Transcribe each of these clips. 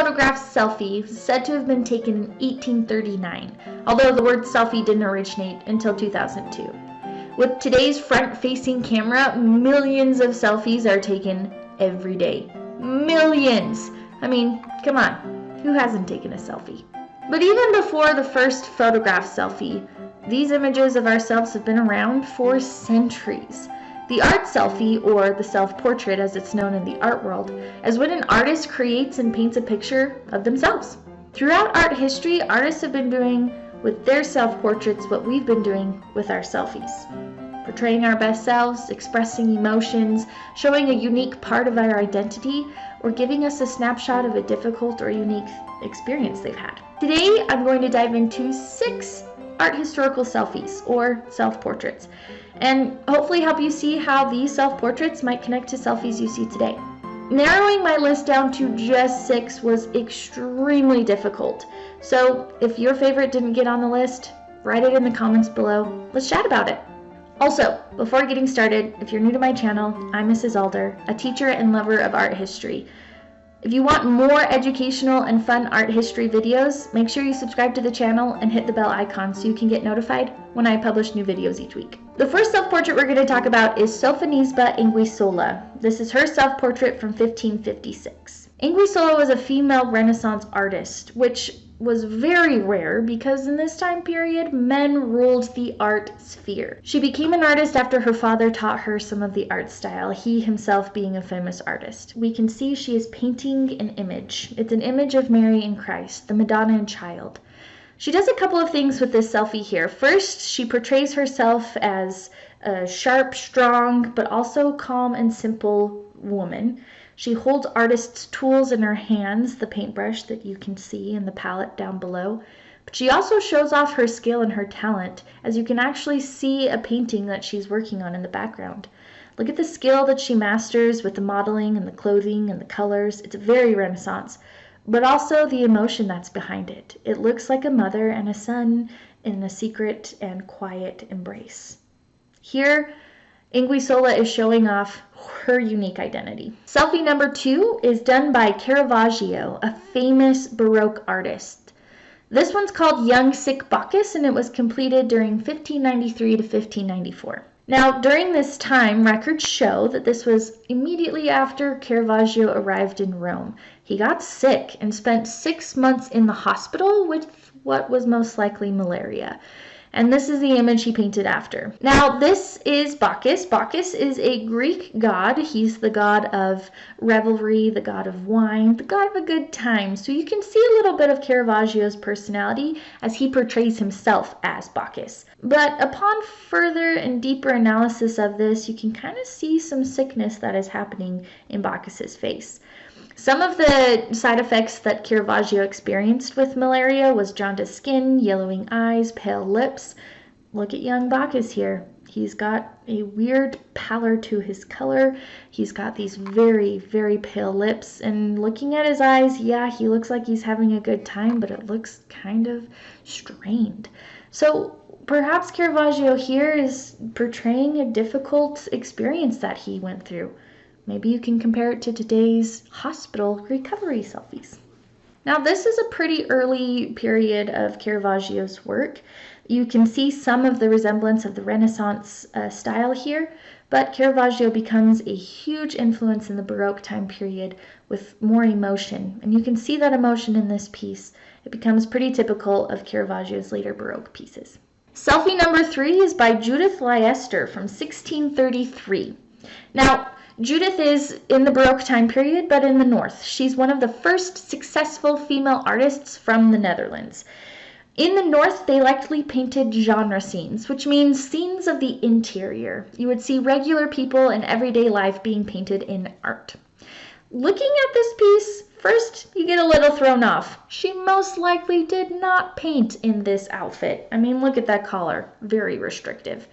photograph selfie is said to have been taken in 1839, although the word selfie didn't originate until 2002. With today's front-facing camera, millions of selfies are taken every day. Millions! I mean, come on, who hasn't taken a selfie? But even before the first photograph selfie, these images of ourselves have been around for centuries. The art selfie, or the self-portrait as it's known in the art world, is when an artist creates and paints a picture of themselves. Throughout art history, artists have been doing with their self-portraits what we've been doing with our selfies. Portraying our best selves, expressing emotions, showing a unique part of our identity, or giving us a snapshot of a difficult or unique experience they've had. Today, I'm going to dive into 6 art historical selfies, or self-portraits, and hopefully help you see how these self-portraits might connect to selfies you see today. Narrowing my list down to just 6 was extremely difficult, so if your favorite didn't get on the list, write it in the comments below. Let's chat about it. Also, before getting started, if you're new to my channel, I'm Mrs. Alder, a teacher and lover of art history. If you want more educational and fun art history videos, make sure you subscribe to the channel and hit the bell icon so you can get notified when I publish new videos each week. The first self-portrait we're going to talk about is Sofonisba Anguissola. This is her self-portrait from 1556. Anguissola was a female Renaissance artist, which was very rare because in this time period, men ruled the art sphere. She became an artist after her father taught her some of the art style, he himself being a famous artist. We can see she is painting an image. It's an image of Mary and Christ, the Madonna and Child. She does a couple of things with this selfie here. First, she portrays herself as a sharp, strong, but also calm and simple woman. She holds artist's tools in her hands, the paintbrush that you can see in the palette down below. But she also shows off her skill and her talent, as you can actually see a painting that she's working on in the background. Look at the skill that she masters with the modeling and the clothing and the colors. It's very Renaissance, but also the emotion that's behind it. It looks like a mother and a son in a secret and quiet embrace. Here, Anguissola is showing off her unique identity. Selfie number 2 is done by Caravaggio, a famous Baroque artist. This one's called Young Sick Bacchus, and it was completed during 1593 to 1594. Now, during this time, records show that this was immediately after Caravaggio arrived in Rome. He got sick and spent 6 months in the hospital with what was most likely malaria. And this is the image he painted after. Now, this is Bacchus. Bacchus is a Greek god. He's the god of revelry, the god of wine, the god of a good time. So you can see a little bit of Caravaggio's personality as he portrays himself as Bacchus. But upon further and deeper analysis of this, you can kind of see some sickness that is happening in Bacchus's face. Some of the side effects that Caravaggio experienced with malaria was jaundiced skin, yellowing eyes, pale lips. Look at young Bacchus here. He's got a weird pallor to his color. He's got these very, very pale lips. And looking at his eyes, yeah, he looks like he's having a good time, but it looks kind of strained. So perhaps Caravaggio here is portraying a difficult experience that he went through. Maybe you can compare it to today's hospital recovery selfies. Now, this is a pretty early period of Caravaggio's work. You can see some of the resemblance of the Renaissance style here, but Caravaggio becomes a huge influence in the Baroque time period with more emotion. And you can see that emotion in this piece. It becomes pretty typical of Caravaggio's later Baroque pieces. Selfie number 3 is by Judith Leyster from 1633. Now, Judith is in the Baroque time period, but in the north. She's one of the first successful female artists from the Netherlands. In the north, they likely painted genre scenes, which means scenes of the interior. You would see regular people and everyday life being painted in art. Looking at this piece, first you get a little thrown off. She most likely did not paint in this outfit. I mean, look at that collar, very restrictive.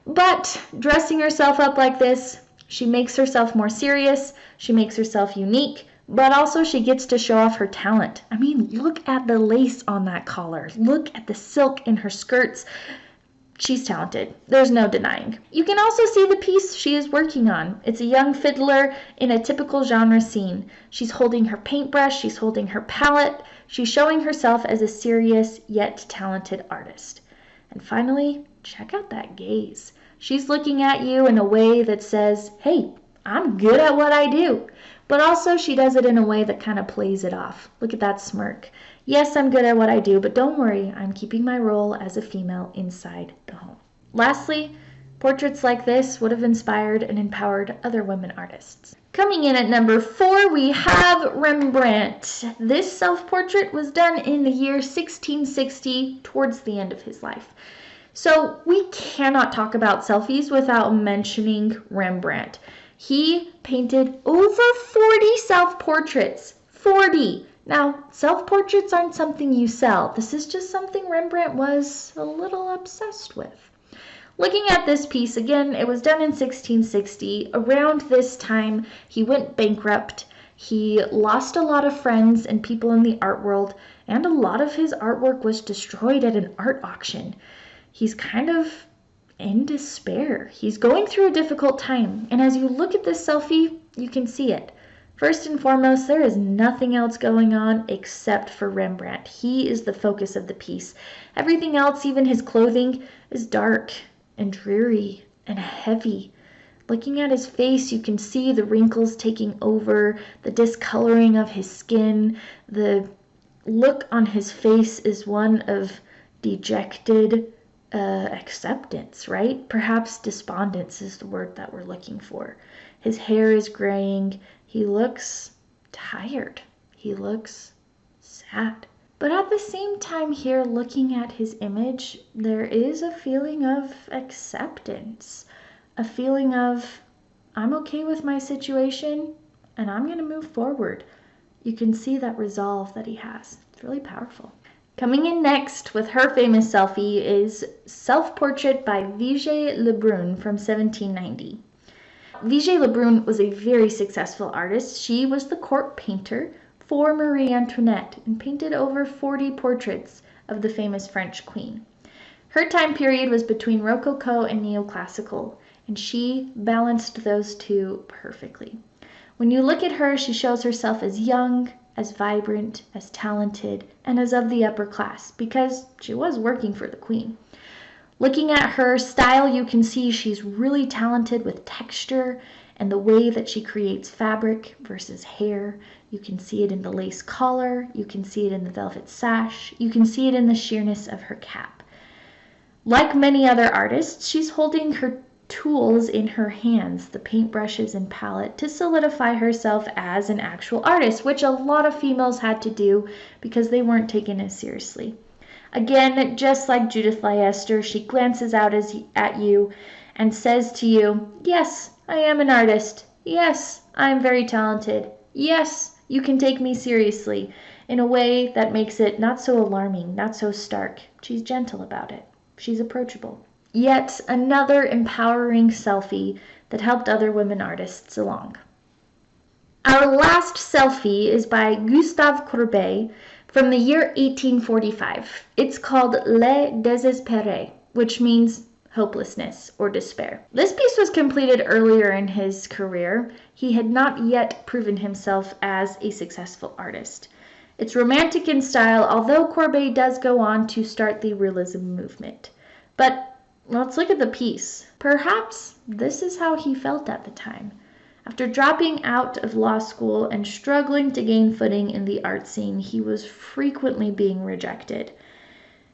But dressing herself up like this, she makes herself more serious, she makes herself unique, but also she gets to show off her talent. I mean, look at the lace on that collar. Look at the silk in her skirts. She's talented. There's no denying. You can also see the piece she is working on. It's a young fiddler in a typical genre scene. She's holding her paintbrush, she's holding her palette, she's showing herself as a serious yet talented artist. And finally, check out that gaze. She's looking at you in a way that says, hey, I'm good at what I do. But also she does it in a way that kind of plays it off. Look at that smirk. Yes, I'm good at what I do, but don't worry, I'm keeping my role as a female inside the home. Lastly, portraits like this would have inspired and empowered other women artists. Coming in at number 4, we have Rembrandt. This self-portrait was done in the year 1660, towards the end of his life. So we cannot talk about selfies without mentioning Rembrandt. He painted over 40 self-portraits. 40! Now, self-portraits aren't something you sell. This is just something Rembrandt was a little obsessed with. Looking at this piece, again, it was done in 1660. Around this time, he went bankrupt. He lost a lot of friends and people in the art world, and a lot of his artwork was destroyed at an art auction. He's kind of in despair. He's going through a difficult time, and as you look at this selfie, you can see it. First and foremost, there is nothing else going on except for Rembrandt. He is the focus of the piece. Everything else, even his clothing, is dark and dreary and heavy. Looking at his face, you can see the wrinkles taking over, the discoloring of his skin. The look on his face is one of dejected acceptance, right? Perhaps despondence is the word that we're looking for. His hair is graying. He looks tired. He looks sad. But at the same time here, looking at his image, there is a feeling of acceptance. A feeling of, I'm okay with my situation and I'm going to move forward. You can see that resolve that he has. It's really powerful. Coming in next with her famous selfie is Self-Portrait by Vijay Le Brun from 1790. Vijay Lebrun was a very successful artist. She was the court painter for Marie Antoinette and painted over 40 portraits of the famous French queen. Her time period was between Rococo and Neoclassical, and she balanced those two perfectly. When you look at her, she shows herself as young, as vibrant, as talented, and as of the upper class, because she was working for the queen. Looking at her style, you can see she's really talented with texture and the way that she creates fabric versus hair. You can see it in the lace collar, you can see it in the velvet sash, you can see it in the sheerness of her cap. Like many other artists, she's holding her tools in her hands, the paintbrushes and palette, to solidify herself as an actual artist, which a lot of females had to do because they weren't taken as seriously. Again, just like Judith Leyster, she glances out at you and says to you, yes, I am an artist. Yes, I am very talented. Yes, you can take me seriously, in a way that makes it not so alarming, not so stark. She's gentle about it. She's approachable. Yet another empowering selfie that helped other women artists along. Our last selfie is by Gustave Courbet from the year 1845. It's called Le Désespéré, which means hopelessness or despair. This piece was completed earlier in his career. He had not yet proven himself as a successful artist. It's romantic in style, although Courbet does go on to start the realism movement. But let's look at the piece. Perhaps this is how he felt at the time. After dropping out of law school and struggling to gain footing in the art scene, he was frequently being rejected.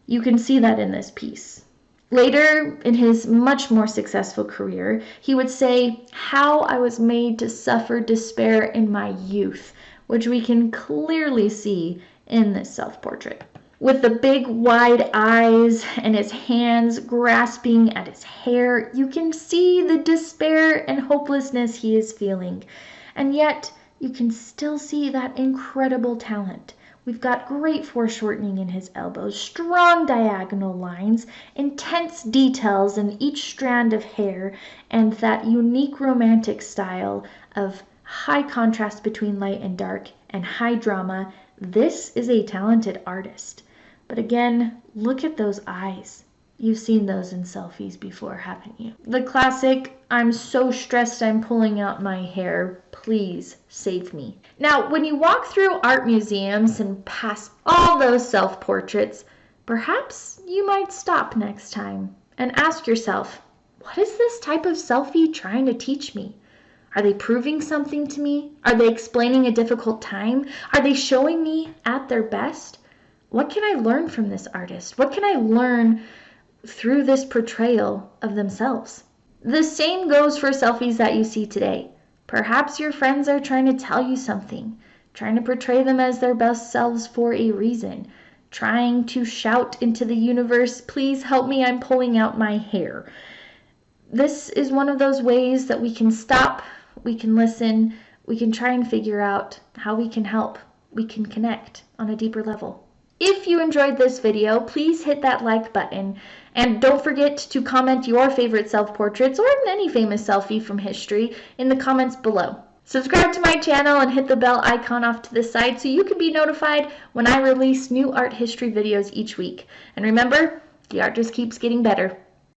You can see that in this piece. Later, in his much more successful career, he would say, "How I was made to suffer despair in my youth," which we can clearly see in this self-portrait. With the big wide eyes and his hands grasping at his hair, you can see the despair and hopelessness he is feeling. And yet, you can still see that incredible talent. We've got great foreshortening in his elbows, strong diagonal lines, intense details in each strand of hair, and that unique romantic style of high contrast between light and dark and high drama. This is a talented artist. But again, look at those eyes. You've seen those in selfies before, haven't you? The classic, I'm so stressed I'm pulling out my hair, please save me. Now, when you walk through art museums and pass all those self-portraits, perhaps you might stop next time and ask yourself, what is this type of selfie trying to teach me? Are they proving something to me? Are they explaining a difficult time? Are they showing me at their best? What can I learn from this artist? What can I learn through this portrayal of themselves? The same goes for selfies that you see today. Perhaps your friends are trying to tell you something, trying to portray them as their best selves for a reason, trying to shout into the universe, please help me, I'm pulling out my hair. This is one of those ways that we can stop, we can listen, we can try and figure out how we can help, we can connect on a deeper level. If you enjoyed this video, please hit that like button, and don't forget to comment your favorite self-portraits or any famous selfie from history in the comments below. Subscribe to my channel and hit the bell icon off to the side so you can be notified when I release new art history videos each week. And remember, the art just keeps getting better.